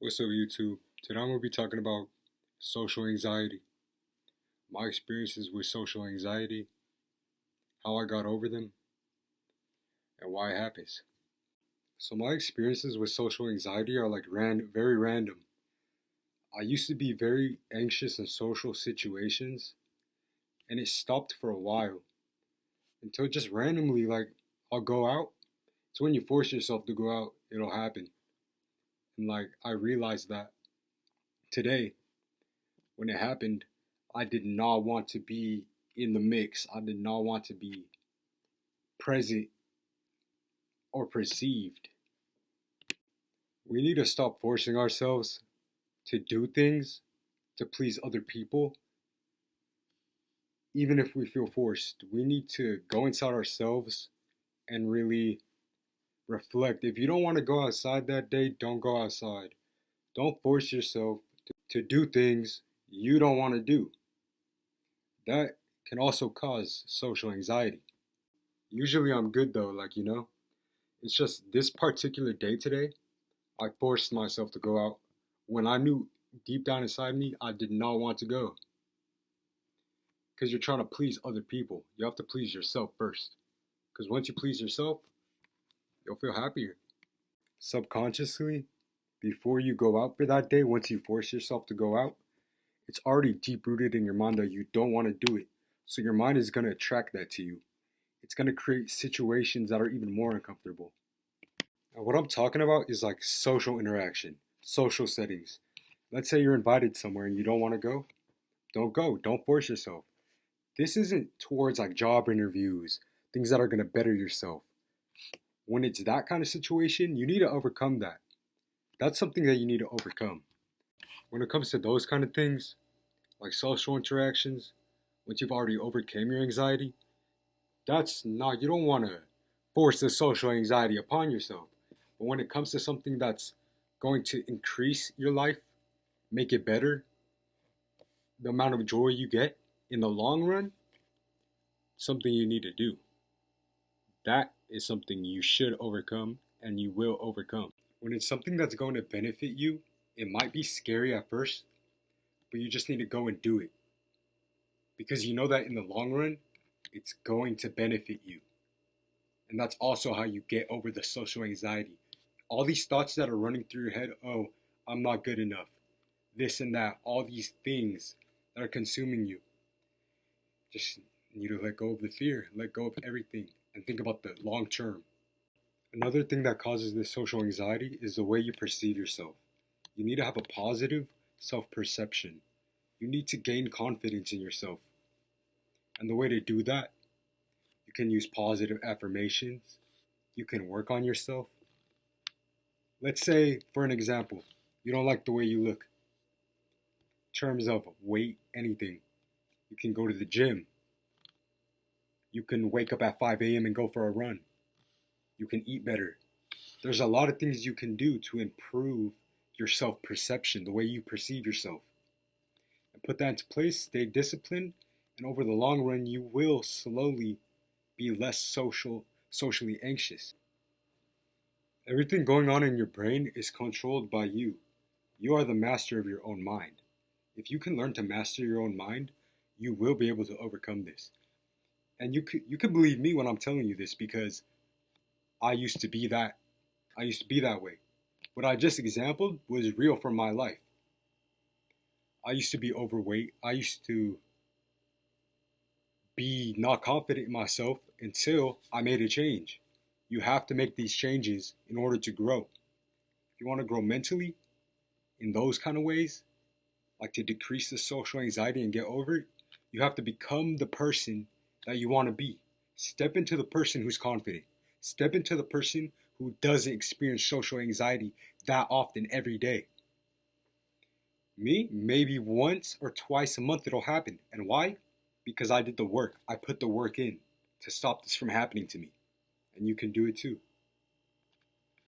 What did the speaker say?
What's up, YouTube? Today I'm going to be talking about social anxiety, my experiences with social anxiety, how I got over them, and why it happens. So, my experiences with social anxiety are like very random. I used to be very anxious in social situations, and it stopped for a while until just randomly, like, I'll go out. It's when you force yourself to go out, it'll happen. And, like, I realized that today, when it happened, I did not want to be in the mix. I did not want to be present or perceived. We need to stop forcing ourselves to do things to please other people, even if we feel forced. We need to go inside ourselves and really reflect. If you don't want to go outside that day, don't go outside. Don't force yourself to do things you don't want to do. That can also cause social anxiety. Usually I'm good though, it's just this particular day today, I forced myself to go out when I knew deep down inside me I did not want to go. Because you're trying to please other people. You have to please yourself first. Because once you please yourself, you'll feel happier. Subconsciously, before you go out for that day, once you force yourself to go out, it's already deep rooted in your mind that you don't want to do it. So your mind is going to attract that to you. It's going to create situations that are even more uncomfortable. Now, what I'm talking about is like social interaction, social settings. Let's say you're invited somewhere and you don't want to go. Don't go. Don't force yourself. This isn't towards like job interviews, things that are going to better yourself. When it's that kind of situation, you need to overcome that. That's something that you need to overcome. When it comes to those kind of things, like social interactions, once you've already overcame your anxiety, you don't want to force the social anxiety upon yourself. But when it comes to something that's going to increase your life, make it better, the amount of joy you get in the long run, something you need to do. That is something you should overcome and you will overcome. When it's something that's going to benefit you, it might be scary at first, but you just need to go and do it. Because you know that in the long run, it's going to benefit you. And that's also how you get over the social anxiety. All these thoughts that are running through your head, oh, I'm not good enough, this and that, all these things that are consuming you. Just need to let go of the fear, let go of everything, and think about the long term. Another thing that causes this social anxiety is the way you perceive yourself. You need to have a positive self-perception. You need to gain confidence in yourself. And the way to do that, you can use positive affirmations. You can work on yourself. Let's say, for an example, you don't like the way you look. In terms of weight, anything. You can go to the gym. You can wake up at 5 a.m. and go for a run. You can eat better. There's a lot of things you can do to improve your self-perception, the way you perceive yourself. And put that into place, stay disciplined, and over the long run, you will slowly be less socially anxious. Everything going on in your brain is controlled by you. You are the master of your own mind. If you can learn to master your own mind, you will be able to overcome this. And you could believe me when I'm telling you this because I used to be that. I used to be that way. What I just exampled was real from my life. I used to be overweight. I used to be not confident in myself until I made a change. You have to make these changes in order to grow. If you want to grow mentally in those kind of ways, like to decrease the social anxiety and get over it, you have to become the person that you want to be. Step into the person who's confident. Step into the person who doesn't experience social anxiety that often every day. Me, maybe once or twice a month it'll happen. And why? Because I did the work. I put the work in to stop this from happening to me. And you can do it too.